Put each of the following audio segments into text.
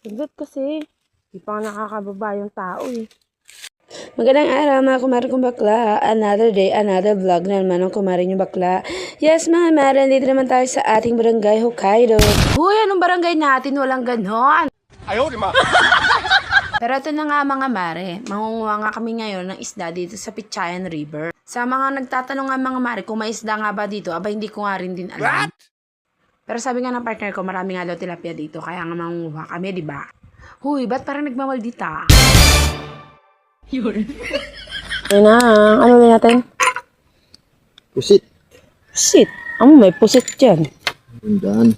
Saglit kasi. Di pa nga nakakababa yung tao eh. Magandang araw mga kumare kong bakla. Another day, another vlog na naman ng kumare nyo bakla. Yes mga kumare, dito naman tayo sa ating barangay Hokkaido. Huy, anong barangay natin? Walang ganon. Ayaw, di ba? Pero ito na nga mga mare, mangunguha nga kami ngayon ng isda dito sa Pichayan River. Sa mga nagtatanong nga mga mare kung may isda nga ba dito, aba hindi ko nga rin din alam. What? Pero sabi nga ng partner ko, marami nga daw tilapia dito, kaya nga mangunguha kami, di ba? Huy, ba't parang nagmamaldita? Yun. Ayun na, ano na natin? Pusit. Pusit. May pusit dyan. Bundan.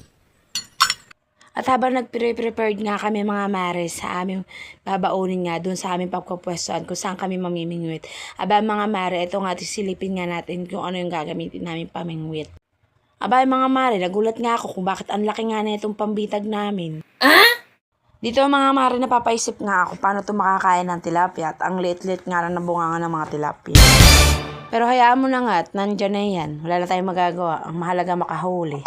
At habang nag-prepared nga kami mga mare sa aming babaunin nga doon sa aming pagpapwestuhan kung saan kami mamimingwit. Aba mga mare, ito nga silipin nga natin kung ano yung gagamitin namin pamingwit. Aba mga mare, nagulat nga ako kung bakit ang laki nga na itong pambitag namin. Dito mga mare, napapaisip nga ako paano ito makakain ng tilapia at ang liit-liit nga na nabunga ng mga tilapia. Pero hayaan mo na nga at nandyan na yan. Wala na tayong magagawa. Ang mahalaga makahuli.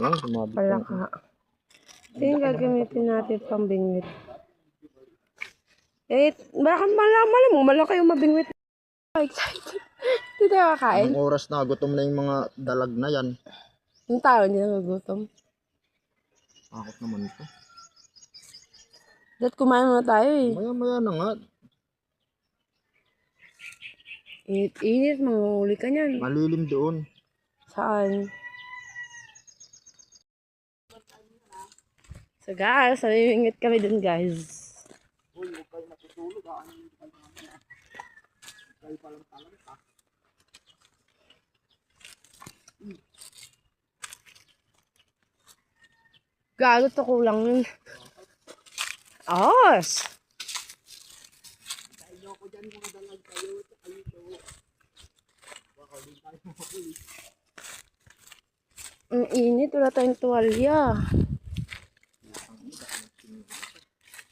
Wala ka. Ito yung gagamitin natin pambingwit. Eh, baka malaman mo, malaki yung mabingwit. Excited. Hindi tayo kakain. Anong oras na gutom na yung mga dalag na yan? Yung tao hindi nagugutom. Akot naman ito. Dapat kumain muna tayo eh. Maya-maya na nga. Init, manguhuli ka niyan. Malilim doon. Saan? So guys, namimingit kami dun guys. Gago to kulang yun. Os! Ang init, wala tayong tuwalya.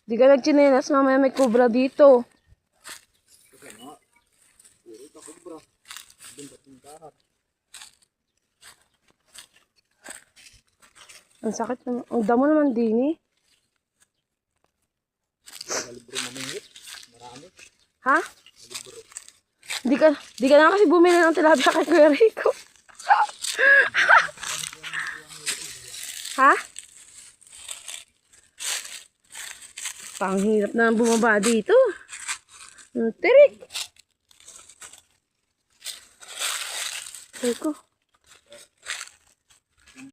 Di ka nagchinelas, mamaya may kubra dito. Ang sakit naman. Ang damo naman din eh. Ha? Di ka na kasi bumili ng tilapia kay Kuya Rico. Ha? Panghirap na bumaba dito. Tirik. Rico.